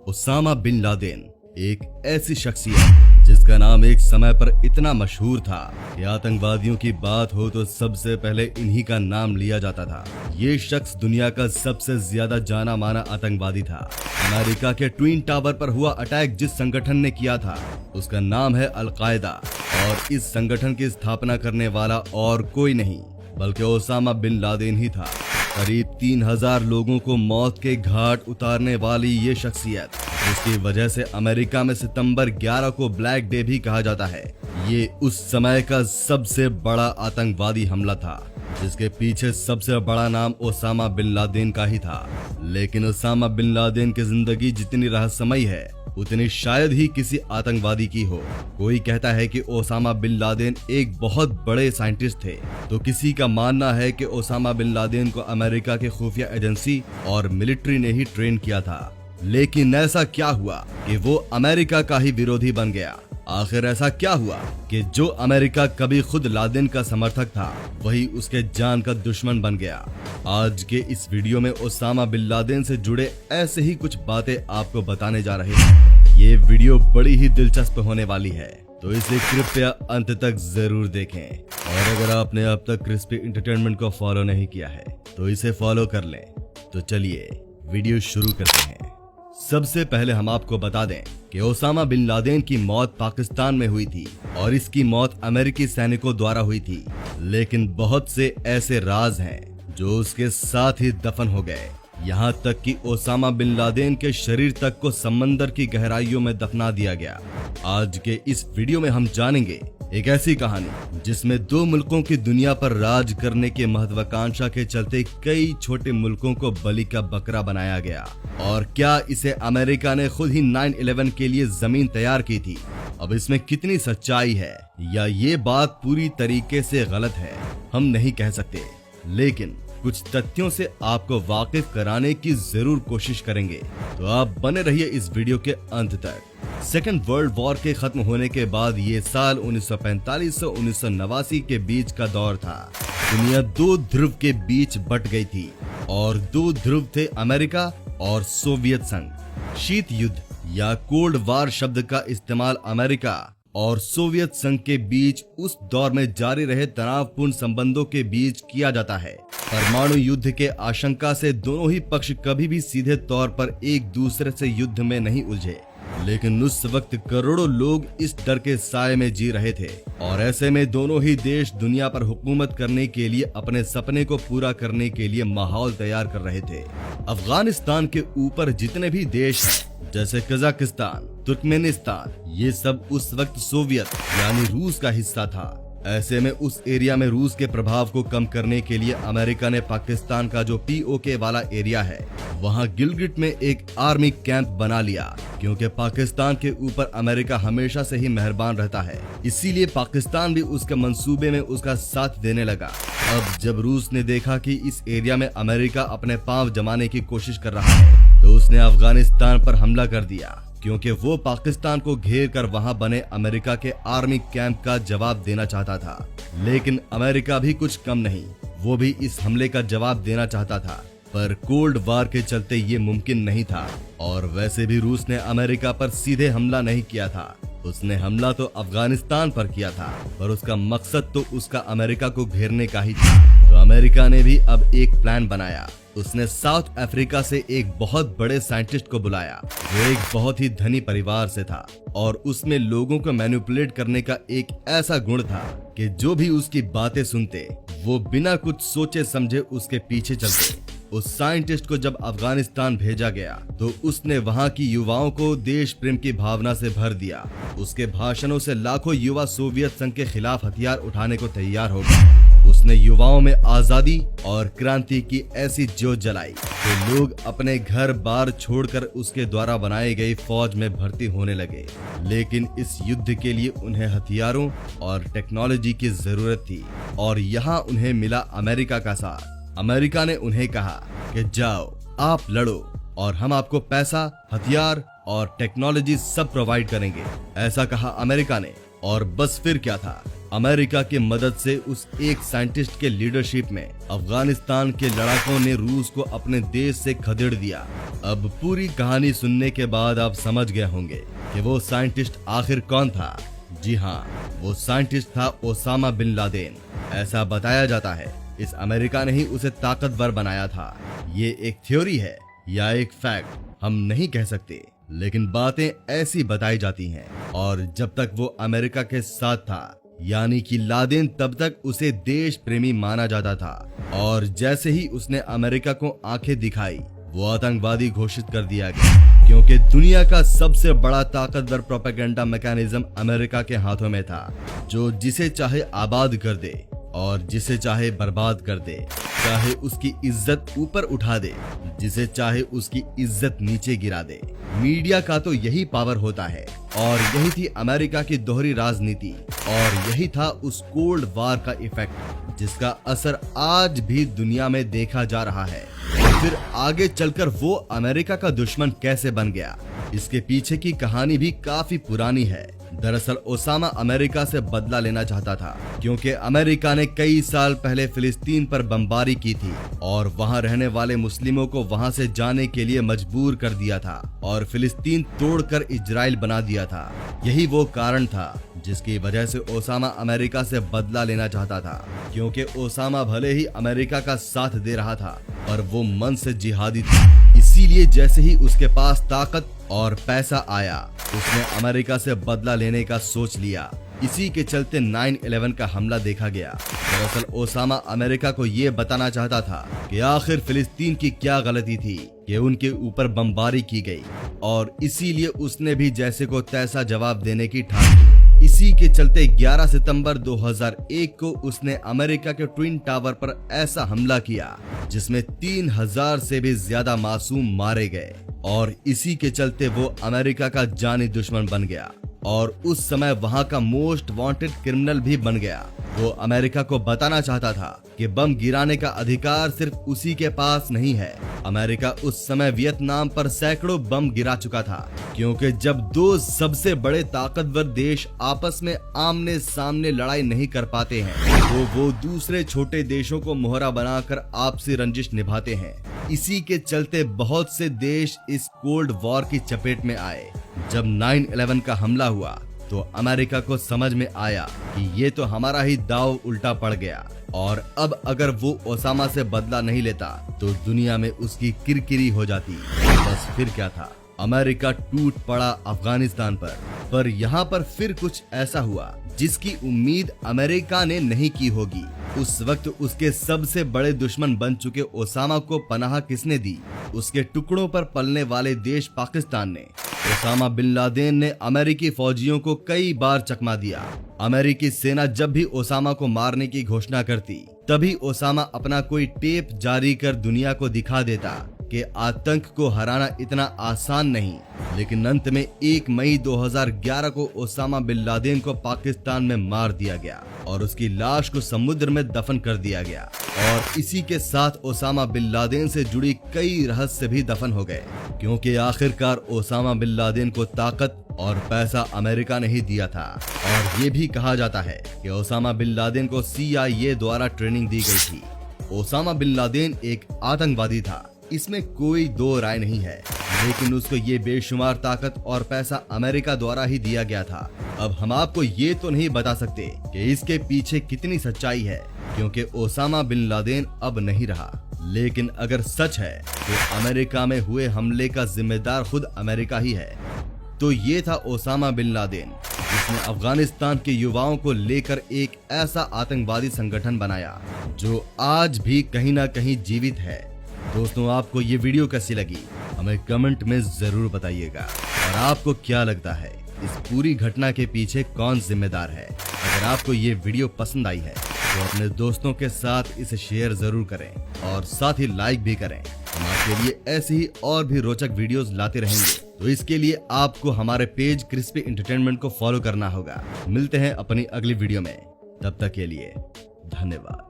Osama bin Laden एक ऐसी शख्सियत जिसका नाम एक समय पर इतना मशहूर था कि आतंकवादियों की बात हो तो सबसे पहले इन्हीं का नाम लिया जाता था। ये शख्स दुनिया का सबसे ज्यादा जाना माना आतंकवादी था। अमेरिका के ट्विन टावर पर हुआ अटैक जिस संगठन ने किया था उसका नाम है अल-कायदा, और इस संगठन की स्थापना करने वाला और कोई नहीं बल्कि ओसामा बिन लादेन ही था। करीब 3000 लोगों को मौत के घाट उतारने वाली ये शख्सियत, जिसकी वजह से अमेरिका में सितंबर 11 को ब्लैक डे भी कहा जाता है, ये उस समय का सबसे बड़ा आतंकवादी हमला था जिसके पीछे सबसे बड़ा नाम ओसामा बिन लादेन का ही था। लेकिन ओसामा बिन लादेन की जिंदगी जितनी रहस्यमयी है उतनी शायद ही किसी आतंकवादी की हो। कोई कहता है कि ओसामा बिन लादेन एक बहुत बड़े साइंटिस्ट थे, तो किसी का मानना है कि ओसामा बिन लादेन को अमेरिका के खुफिया एजेंसी और मिलिट्री ने ही ट्रेन किया था। लेकिन ऐसा क्या हुआ कि वो अमेरिका का ही विरोधी बन गया? आखिर ऐसा क्या हुआ कि जो अमेरिका कभी खुद लादेन का समर्थक था वही उसके जान का दुश्मन बन गया? आज के इस वीडियो में ओसामा बिन लादेन से जुड़े ऐसे ही कुछ बातें आपको बताने जा रहे हैं। ये वीडियो बड़ी ही दिलचस्प होने वाली है, तो इसे कृपया अंत तक जरूर देखें। और अगर आपने अब तक क्रिस्पी एंटरटेनमेंट को फॉलो नहीं किया है तो इसे फॉलो कर लें। तो चलिए वीडियो शुरू करते हैं। सबसे पहले हम आपको बता दें कि ओसामा बिन लादेन की मौत पाकिस्तान में हुई थी और इसकी मौत अमेरिकी सैनिकों द्वारा हुई थी। लेकिन बहुत से ऐसे राज हैं जो उसके साथ ही दफन हो गए। यहाँ तक कि ओसामा बिन लादेन के शरीर तक को समंदर की गहराइयों में दफना दिया गया। आज के इस वीडियो में हम जानेंगे एक ऐसी कहानी जिसमें दो मुल्कों की दुनिया पर राज करने के महत्वाकांक्षा के चलते कई छोटे मुल्कों को बलि का बकरा बनाया गया। और क्या इसे अमेरिका ने खुद ही 9/11 के लिए जमीन तैयार की थी? अब इसमें कितनी सच्चाई है या ये बात पूरी तरीके से गलत है, हम नहीं कह सकते। लेकिन कुछ तथ्यों से आपको वाकिफ कराने की जरूर कोशिश करेंगे, तो आप बने रहिए इस वीडियो के अंत तक। सेकेंड वर्ल्ड वॉर के खत्म होने के बाद ये साल 1945 से 1989 के बीच का दौर था। दुनिया दो ध्रुव के बीच बट गई थी और दो ध्रुव थे अमेरिका और सोवियत संघ। शीत युद्ध या कोल्ड वार शब्द का इस्तेमाल अमेरिका और सोवियत संघ के बीच उस दौर में जारी रहे तनावपूर्ण संबंधों के बीच किया जाता है। परमाणु युद्ध के आशंका से दोनों ही पक्ष कभी भी सीधे तौर पर एक दूसरे से युद्ध में नहीं उलझे, लेकिन उस वक्त करोड़ों लोग इस डर के साए में जी रहे थे और ऐसे में दोनों ही देश दुनिया पर हुकूमत करने के लिए अपने सपने को पूरा करने के लिए माहौल तैयार कर रहे थे। अफगानिस्तान के ऊपर जितने भी देश हैं जैसे कजाकिस्तान, तुर्कमेनिस्तान, ये सब उस वक्त सोवियत यानी रूस का हिस्सा था। ऐसे में उस एरिया में रूस के प्रभाव को कम करने के लिए अमेरिका ने पाकिस्तान का जो POK वाला एरिया है वहां गिलगिट में एक आर्मी कैंप बना लिया, क्योंकि पाकिस्तान के ऊपर अमेरिका हमेशा से ही मेहरबान रहता है। इसीलिए पाकिस्तान भी उसके मंसूबे में उसका साथ देने लगा। अब जब रूस ने देखा कि इस एरिया में अमेरिका अपने पांव जमाने की कोशिश कर रहा है तो उसने अफगानिस्तान पर हमला कर दिया, क्योंकि वो पाकिस्तान को घेर कर वहां बने अमेरिका के आर्मी कैंप का जवाब देना चाहता था। लेकिन अमेरिका भी कुछ कम नहीं, वो भी इस हमले का जवाब देना चाहता था, पर कोल्ड वार के चलते ये मुमकिन नहीं था। और वैसे भी रूस ने अमेरिका पर सीधे हमला नहीं किया था, उसने हमला तो अफगानिस्तान पर किया था, पर उसका मकसद तो उसका अमेरिका को घेरने का ही था। तो अमेरिका ने भी अब एक प्लान बनाया। उसने साउथ अफ्रीका से एक बहुत बड़े साइंटिस्ट को बुलाया जो एक बहुत ही धनी परिवार से था, और उसमें लोगों को मैनिपुलेट करने का एक ऐसा गुण था कि जो भी उसकी बातें सुनते वो बिना कुछ सोचे समझे उसके पीछे चलते। उस साइंटिस्ट को जब अफगानिस्तान भेजा गया तो उसने वहां की युवाओं को देश प्रेम की भावना से भर दिया। उसके भाषणों से लाखों युवा सोवियत संघ के खिलाफ हथियार उठाने को तैयार हो गए। उसने युवाओं में आजादी और क्रांति की ऐसी जोत जलाई कि लोग अपने घर बार छोड़कर उसके द्वारा बनाई गई फौज में भर्ती होने लगे। लेकिन इस युद्ध के लिए उन्हें हथियारों और टेक्नोलॉजी की जरूरत थी, और यहाँ उन्हें मिला अमेरिका का साथ। अमेरिका ने उन्हें कहा कि जाओ आप लड़ो और हम आपको पैसा, हथियार और टेक्नोलॉजी सब प्रोवाइड करेंगे। ऐसा कहा अमेरिका ने, और बस फिर क्या था, अमेरिका की मदद से उस एक साइंटिस्ट के लीडरशिप में अफगानिस्तान के लड़ाकों ने रूस को अपने देश से खदेड़ दिया। अब पूरी कहानी सुनने के बाद आप समझ गए होंगे कि वो साइंटिस्ट आखिर कौन था। जी हाँ, वो साइंटिस्ट था ओसामा बिन लादेन। ऐसा बताया जाता है इस अमेरिका ने ही उसे ताकतवर बनाया था। ये एक थ्योरी है या एक फैक्ट हम नहीं कह सकते, लेकिन बातें ऐसी बताई जाती हैं। और जब तक वो अमेरिका के साथ था यानी कि लादेन, तब तक उसे देश प्रेमी माना जाता था। और जैसे ही उसने अमेरिका को आंखें दिखाई, वो आतंकवादी घोषित कर दिया गया, क्योंकि दुनिया का सबसे बड़ा ताकतवर प्रोपेगेंडा मैकेनिज्म अमेरिका के हाथों में था, जो जिसे चाहे आबाद कर दे और जिसे चाहे बर्बाद कर दे, चाहे उसकी इज्जत ऊपर उठा दे, जिसे चाहे उसकी इज्जत नीचे गिरा दे। मीडिया का तो यही पावर होता है और यही थी अमेरिका की दोहरी राजनीति और यही था उस कोल्ड वार का इफेक्ट, जिसका असर आज भी दुनिया में देखा जा रहा है। फिर आगे चलकर वो अमेरिका का दुश्मन कैसे बन गया, इसके पीछे की कहानी भी काफी पुरानी है। दरअसल ओसामा अमेरिका से बदला लेना चाहता था, क्योंकि अमेरिका ने कई साल पहले फिलिस्तीन पर बमबारी की थी और वहां रहने वाले मुस्लिमों को वहां से जाने के लिए मजबूर कर दिया था और फिलिस्तीन तोड़कर इजराइल बना दिया था। यही वो कारण था जिसकी वजह से ओसामा अमेरिका से बदला लेना चाहता था, क्योंकि ओसामा भले ही अमेरिका का साथ दे रहा था पर वो मन से जिहादी था। इसीलिए जैसे ही उसके पास ताकत और पैसा आया, उसने अमेरिका से बदला लेने का सोच लिया। इसी के चलते 9/11 का हमला देखा गया। दरअसल ओसामा अमेरिका को ये बताना चाहता था कि आखिर फिलिस्तीन की क्या गलती थी कि उनके ऊपर बमबारी की गई, और इसीलिए उसने भी जैसे को तैसा जवाब देने की ठान ली। इसी के चलते 11 सितंबर 2001 को उसने अमेरिका के ट्विन टावर पर ऐसा हमला किया जिसमें 3000 से भी ज्यादा मासूम मारे गए, और इसी के चलते वो अमेरिका का जानी दुश्मन बन गया और उस समय वहां का मोस्ट वांटेड क्रिमिनल भी बन गया। वो अमेरिका को बताना चाहता था कि बम गिराने का अधिकार सिर्फ उसी के पास नहीं है। अमेरिका उस समय वियतनाम पर सैकड़ों बम गिरा चुका था, क्योंकि जब दो सबसे बड़े ताकतवर देश आपस में आमने सामने लड़ाई नहीं कर पाते हैं तो वो दूसरे छोटे देशों को मोहरा बनाकर आपसी रंजिश निभाते हैं। इसी के चलते बहुत से देश इस कोल्ड वॉर की चपेट में आए। जब 9/11 का हमला हुआ तो अमेरिका को समझ में आया कि ये तो हमारा ही दाव उल्टा पड़ गया, और अब अगर वो ओसामा से बदला नहीं लेता तो दुनिया में उसकी किरकिरी हो जाती। बस फिर क्या था, अमेरिका टूट पड़ा अफगानिस्तान पर यहाँ पर फिर कुछ ऐसा हुआ जिसकी उम्मीद अमेरिका ने नहीं की होगी। उस वक्त उसके सबसे बड़े दुश्मन बन चुके ओसामा को पनाह किसने दी? उसके टुकड़ों पर पलने वाले देश पाकिस्तान ने। ओसामा बिन लादेन ने अमेरिकी फौजियों को कई बार चकमा दिया। अमेरिकी सेना जब भी ओसामा को मारने की घोषणा करती, तभी ओसामा अपना कोई टेप जारी कर दुनिया को दिखा देता कि आतंक को हराना इतना आसान नहीं। लेकिन अंत में 1 मई 2011 को ओसामा बिन लादेन को पाकिस्तान में मार दिया गया और उसकी लाश को समुद्र में दफन कर दिया गया, और इसी के साथ ओसामा बिन लादेन से जुड़ी कई रहस्य भी दफन हो गए, क्योंकि आखिरकार ओसामा बिन लादेन को ताकत और पैसा अमेरिका ने ही दिया था। और ये भी कहा जाता है कि ओसामा बिन लादेन को CIA द्वारा ट्रेनिंग दी गई थी। ओसामा बिन लादेन एक आतंकवादी था, इसमें कोई दो राय नहीं है, लेकिन उसको ये बेशुमार ताकत और पैसा अमेरिका द्वारा ही दिया गया था। अब हम आपको ये तो नहीं बता सकते कि इसके पीछे कितनी सच्चाई है, क्योंकि ओसामा बिन लादेन अब नहीं रहा। लेकिन अगर सच है तो अमेरिका में हुए हमले का जिम्मेदार खुद अमेरिका ही है। तो ये था ओसामा बिन लादेन, जिसने अफगानिस्तान के युवाओं को लेकर एक ऐसा आतंकवादी संगठन बनाया जो आज भी कहीं ना कहीं जीवित है। दोस्तों, आपको ये वीडियो कैसी लगी हमें कमेंट में जरूर बताइएगा, और आपको क्या लगता है इस पूरी घटना के पीछे कौन जिम्मेदार है। अगर आपको ये वीडियो पसंद आई है तो अपने दोस्तों के साथ इसे शेयर जरूर करें और साथ ही लाइक भी करें। हम आपके लिए ऐसे ही और भी रोचक वीडियोस लाते रहेंगे, तो इसके लिए आपको हमारे पेज क्रिस्पी एंटरटेनमेंट को फॉलो करना होगा। मिलते हैं अपनी अगली वीडियो में, तब तक के लिए धन्यवाद।